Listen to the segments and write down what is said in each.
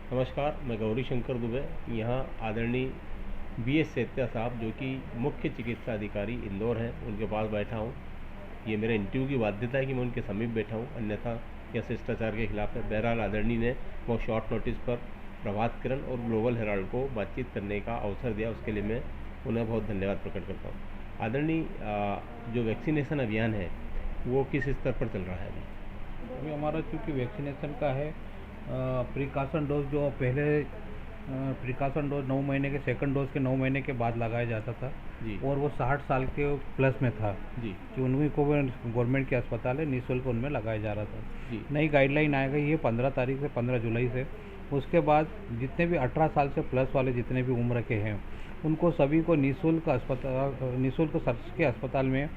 नमस्कार, मैं गौरी शंकर दुबे यहाँ आदरणीय BS सेत्या साहब जो कि मुख्य चिकित्सा अधिकारी इंदौर हैं, उनके पास बैठा हूँ। ये मेरे इंटरव्यू की बाध्यता है कि मैं उनके समीप बैठा हूँ, अन्यथा यह शिष्टाचार के खिलाफ है। बहरहाल आदरणीय ने बहुत शॉर्ट नोटिस पर प्रभात किरण और ग्लोबल हेराल्ड को बातचीत करने का अवसर दिया, उसके लिए मैं उन्हें बहुत धन्यवाद प्रकट करता हूँ। आदरणीय, जो वैक्सीनेशन अभियान है वो किस स्तर पर चल रहा है अभी हमारा चूँकि वैक्सीनेशन का है, प्रिकॉशन डोज जो पहले प्रिकॉशन डोज 9 महीने के, सेकंड डोज के 9 महीने के बाद लगाया जाता था जी, और वो 60 साल के प्लस में था जी, कि उन्हीं को गवर्नमेंट के अस्पताल है निःशुल्क उनमें लगाया जा रहा था। जी, नई गाइडलाइन आ गई है 15 तारीख से, 15 जुलाई से। उसके बाद जितने भी 18 साल से प्लस वाले जितने भी उम्र के हैं उनको सभी को निःशुल्क शासकीय अस्पताल में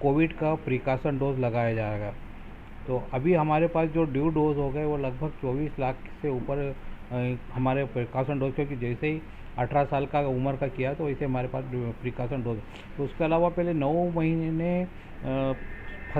कोविड का प्रिकॉशन डोज लगाया जाएगा। तो अभी हमारे पास जो ड्यू डोज हो गए वो लगभग 24 लाख से ऊपर हमारे प्रिकॉशन डोज, क्योंकि जैसे ही 18 साल का उम्र का किया तो वैसे हमारे पास प्रिकॉशन डोज। तो उसके अलावा पहले 9 महीने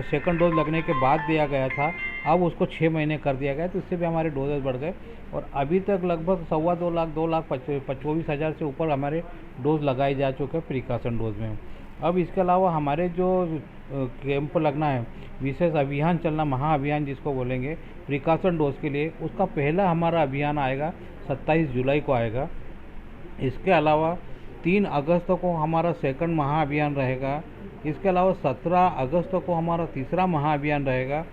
सेकंड डोज लगने के बाद दिया गया था, अब उसको 6 महीने कर दिया गया, तो इससे भी हमारे डोजेज बढ़ गए और अभी तक लगभग 2.25 लाख से ऊपर हमारे डोज लगाए जा चुके हैं प्रिकॉशन डोज में। अब इसके अलावा हमारे जो कैंप लगना है, विशेष अभियान चलना, महाअभियान जिसको बोलेंगे प्रिकॉशन डोज के लिए, उसका पहला हमारा अभियान आएगा 27 जुलाई को आएगा। इसके अलावा 3 अगस्त को हमारा सेकंड महाअभियान रहेगा। इसके अलावा 17 अगस्त को हमारा तीसरा महाअभियान रहेगा।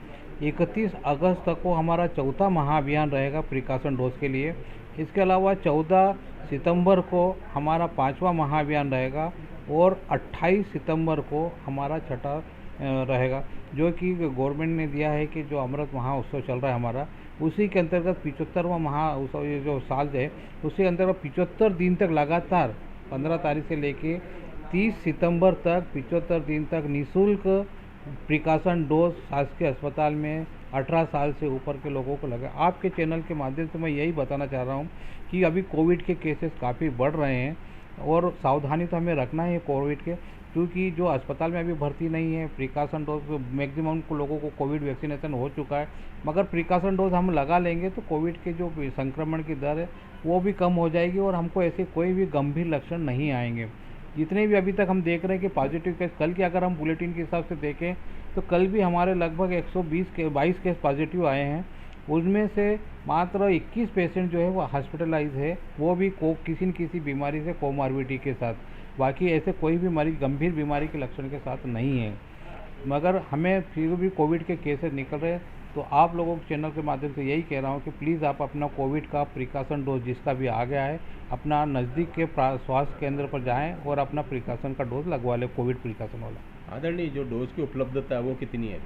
31 अगस्त को हमारा चौथा महाअभियान रहेगा प्रिकॉशन डोज के लिए। इसके अलावा 14 सितंबर को हमारा 5वां महाअभियान रहेगा और 28 सितंबर को हमारा छठा रहेगा, जो कि गवर्नमेंट ने दिया है कि जो अमृत महोत्सव चल रहा है हमारा, उसी के अंतर्गत 75वां महोत्सव ये जो साल है उसी के अंतर्गत 75 दिन तक लगातार 15 तारीख से लेके 30 सितंबर तक 75 दिन तक निःशुल्क प्रिकॉशन डोज शासकीय अस्पताल में 18 साल से ऊपर के लोगों को लगा। आपके चैनल के माध्यम से मैं यही बताना चाह रहा हूँ कि अभी कोविड के केसेस काफ़ी बढ़ रहे हैं और सावधानी तो हमें रखना है कोविड के, क्योंकि जो अस्पताल में अभी भर्ती नहीं है, प्रिकॉशन डोज मैक्सिमम लोगों को कोविड वैक्सीनेशन हो चुका है, मगर प्रिकॉशन डोज हम लगा लेंगे तो कोविड के जो संक्रमण की दर है वो भी कम हो जाएगी और हमको ऐसे कोई भी गंभीर लक्षण नहीं आएंगे। जितने भी अभी तक हम देख रहे हैं कि पॉजिटिव केस, कल के अगर हम बुलेटिन के हिसाब से देखें तो कल भी हमारे लगभग 22 केस पॉजिटिव आए हैं। उसमें से मात्र 21 पेशेंट जो है वो हॉस्पिटलाइज है, वो भी किसी न किसी बीमारी से कोमॉर्बिडिटी के साथ। बाकी ऐसे कोई भी मरीज गंभीर बीमारी के लक्षण के साथ नहीं है, मगर हमें फिर भी कोविड के केसेस निकल रहे हैं। तो आप लोगों के चैनल के माध्यम से यही कह रहा हूँ कि प्लीज़ आप अपना कोविड का प्रिकॉशन डोज जिसका भी आ गया है अपना नज़दीक के स्वास्थ्य केंद्र पर जाएं और अपना प्रिकॉशन का डोज लगवा लें, कोविड प्रिकॉशन वाला। आदरणीय, जो डोज की उपलब्धता है वो कितनी है?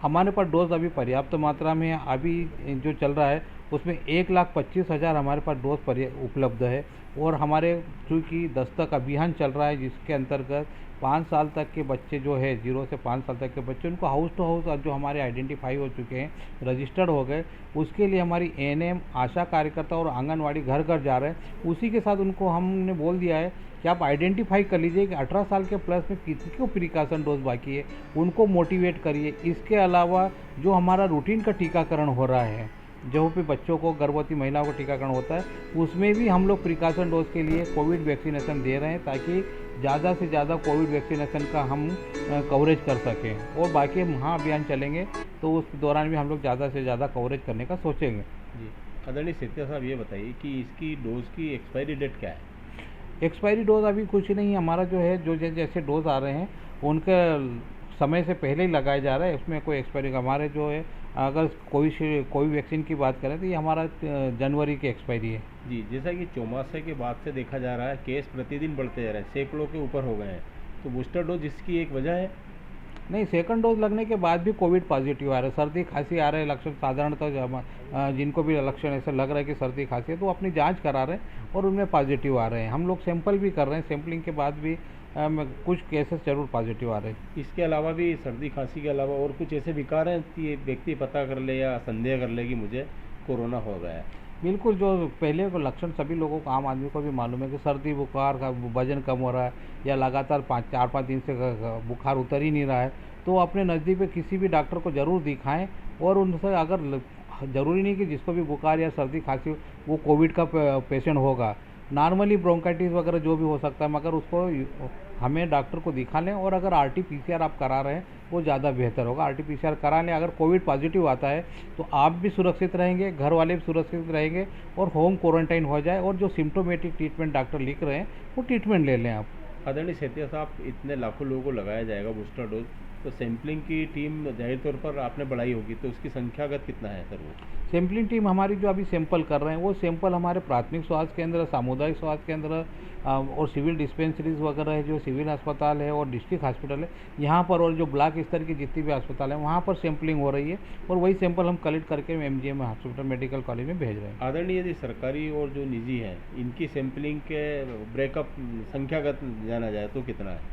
हमारे पास डोज अभी पर्याप्त मात्रा में है। अभी जो चल रहा है उसमें 1,25,000 हमारे पास डोज उपलब्ध है और हमारे चूँकि दस्तक अभियान चल रहा है जिसके अंतर्गत 5 साल तक के बच्चे जो है 0 से 5 साल तक के बच्चे, उनको हाउस टू हाउस जो हमारे आइडेंटिफाई हो चुके हैं, रजिस्टर्ड हो गए, उसके लिए हमारी ANM, आशा कार्यकर्ता और आंगनवाड़ी घर घर जा रहे हैं। उसी के साथ उनको हमने बोल दिया है कि आप आइडेंटिफाई कर लीजिए कि 18 साल के प्लस में किसी को प्रिकॉशन डोज बाकी है, उनको मोटिवेट करिए। इसके अलावा जो हमारा रूटीन का टीकाकरण हो रहा है, जो भी बच्चों को, गर्भवती महिलाओं को टीकाकरण होता है, उसमें भी हम लोग प्रिकॉशन डोज के लिए कोविड वैक्सीनेशन दे रहे हैं ताकि ज़्यादा से ज़्यादा कोविड वैक्सीनेशन का हम कवरेज कर सकें। और बाकी महाअभियान चलेंगे तो उस दौरान भी हम लोग ज़्यादा से ज़्यादा कवरेज करने का सोचेंगे। जी, आदरणीय सेत्या साहब, ये बताइए कि इसकी डोज की एक्सपायरी डेट क्या है? एक्सपायरी डोज अभी कुछ नहीं, हमारा जो है जो जैसे डोज आ रहे हैं उनके समय से पहले ही लगाया जा रहा है, उसमें कोई एक्सपायरी। हमारे जो है अगर कोई वैक्सीन की बात करें तो ये हमारा जनवरी की एक्सपायरी है। जी, जैसा कि चौमासे के बाद से देखा जा रहा है केस प्रतिदिन बढ़ते जा रहे हैं, सैकड़ों के ऊपर हो गए हैं, तो बूस्टर डोज इसकी एक वजह है? नहीं, सेकंड डोज लगने के बाद भी कोविड पॉजिटिव आ रहा है, सर्दी खांसी आ रहे हैं लक्षण साधारणतः, जिनको भी लक्षण ऐसे लग रहा है कि सर्दी खांसी है तो अपनी जांच करा रहे हैं और उनमें पॉजिटिव आ रहे हैं। हम लोग सैंपल भी कर रहे हैं, सैंपलिंग के बाद भी कुछ केसेस जरूर पॉजिटिव आ रहे हैं। इसके अलावा भी, सर्दी खांसी के अलावा और कुछ ऐसे विकार हैं कि व्यक्ति पता कर ले या संदेह कर ले कि मुझे कोरोना हो गया है? बिल्कुल, जो पहले को लक्षण सभी लोगों को, आम आदमी को भी मालूम है कि सर्दी बुखार का वजन कम हो रहा है या लगातार 4-5 दिन से बुखार उतर ही नहीं रहा है, तो अपने नज़दीक में किसी भी डॉक्टर को ज़रूर दिखाएं और उनसे अगर ज़रूरी नहीं कि जिसको भी बुखार या सर्दी खांसी वो कोविड का पेशेंट होगा। नॉर्मली ब्रोंकाइटिस वगैरह जो भी हो सकता है, मगर उसको हमें डॉक्टर को दिखा लें, और अगर RT-PCR आप करा रहे हैं वो ज़्यादा बेहतर होगा। RT-PCR करा लें, अगर कोविड पॉजिटिव आता है तो आप भी सुरक्षित रहेंगे, घर वाले भी सुरक्षित रहेंगे, और होम क्वारंटाइन हो जाए, और जो सिम्टोमेटिक ट्रीटमेंट डॉक्टर लिख रहे हैं वो ट्रीटमेंट ले लें आप। आदरणीय सेतिया साहब, इतने लाखों लोगों को लगाया जाएगा बूस्टर डोज, तो सैंपलिंग की टीम जाहिर तौर पर आपने बढ़ाई होगी, तो उसकी संख्यागत कितना है सर वो? सैम्पलिंग टीम हमारी जो अभी सैंपल कर रहे हैं वो सैंपल हमारे प्राथमिक स्वास्थ्य केंद्र, सामुदायिक स्वास्थ्य केंद्र और सिविल डिस्पेंसरीज वगैरह है, जो सिविल अस्पताल है और डिस्ट्रिक्ट हॉस्पिटल है यहाँ पर, और जो ब्लॉक स्तर की जितनी भी अस्पताल है वहाँ पर सैंपलिंग हो रही है, और वही सैंपल हम कलेक्ट करके MGM हॉस्पिटल मेडिकल कॉलेज में भेज रहे हैं। आदरणीय, यदि सरकारी और जो निजी हैं इनकी सैंपलिंग के ब्रेकअप संख्यागत जाना जाए तो कितना है?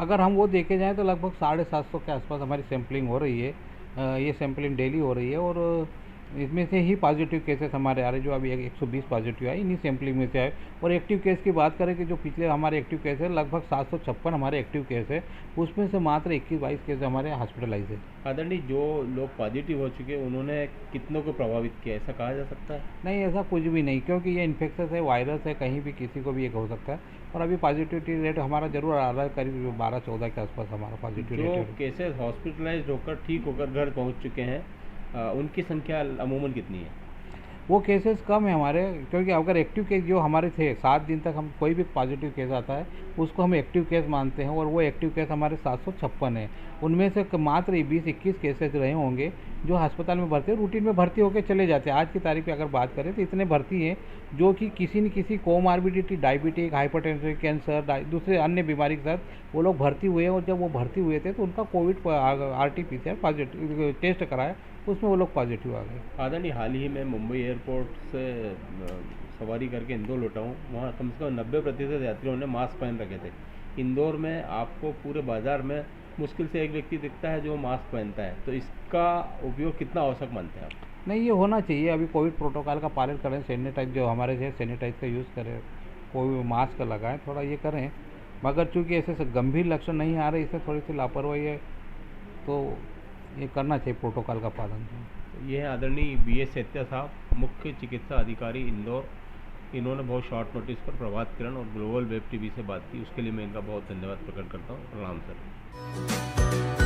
अगर हम वो देखे जाएँ तो लगभग 750 के आसपास हमारी सैंपलिंग हो रही है। ये सैंपलिंग डेली हो रही है, और इसमें से ही पॉजिटिव केसेस हमारे आ रहे, जो अभी 120 पॉजिटिव आए इन्हीं सैंपलिंग में से आए। और एक्टिव केस की बात करें कि जो पिछले हमारे एक्टिव केस है, लगभग 756 हमारे एक्टिव केस है, उसमें से मात्र 21-22 केस हमारे हॉस्पिटलाइज है। आदरणीय, जो लोग पॉजिटिव हो चुके हैं उन्होंने कितनों को प्रभावित किया, ऐसा कहा जा सकता है? नहीं, ऐसा कुछ भी नहीं, क्योंकि ये इन्फेक्शन है, वायरस है, कहीं भी किसी को भी एक हो सकता है। और अभी पॉजिटिविटी रेट हमारा जरूर आ रहा है, करीब 12-14 के आसपास हमारा पॉजिटिव जो रेट है। केसेस हॉस्पिटलाइज होकर ठीक होकर घर पहुंच चुके हैं उनकी संख्या अमूमन कितनी है? वो केसेस कम है हमारे, क्योंकि अगर एक्टिव केस जो हमारे थे 7 दिन तक, हम कोई भी पॉजिटिव केस आता है उसको हम एक्टिव केस मानते हैं, और वो एक्टिव केस हमारे 756 हैं। उनमें से मात्र 20-21 केसेस रहे होंगे जो अस्पताल में भर्ती, रूटीन में भर्ती होकर चले जाते हैं। आज की तारीख पे अगर बात करें तो इतने भर्ती हैं जो कि किसी न किसी कोमार्बिडिटी, डायबिटिक, हाइपरटेंशन, कैंसर, दूसरे अन्य बीमारी के साथ वो लोग भर्ती हुए हैं, और जब वो भर्ती हुए थे तो उनका कोविड RT-PCR पॉजिटिव टेस्ट कराया, उसमें वो लोग पॉजिटिव आ गए। आदरणीय, हाल ही में मुंबई एयरपोर्ट से सवारी करके इंदौर लौटा हूँ, वहाँ कम से कम 90% यात्रियों ने मास्क पहन रखे थे। इंदौर में आपको पूरे बाजार में मुश्किल से एक व्यक्ति दिखता है जो मास्क पहनता है, तो इसका उपयोग कितना आवश्यक मानते हैं आप? नहीं, ये होना चाहिए। अभी कोविड प्रोटोकॉल का पालन करें, सैनिटाइज जो हमारे है सैनिटाइज का यूज़ करें, कोई मास्क लगाएं, थोड़ा ये करें। मगर चूँकि ऐसे गंभीर लक्षण नहीं आ रहे, इससे थोड़ी सी लापरवाही है, तो ये करना चाहिए प्रोटोकॉल का पालन। ये है आदरणीय BS सेतिया साहब, मुख्य चिकित्सा अधिकारी इंदौर। इन्होंने बहुत शॉर्ट नोटिस पर प्रभात किरण और ग्लोबल वेब TV से बात की, उसके लिए मैं इनका बहुत धन्यवाद प्रकट करता हूँ। प्रणाम सर।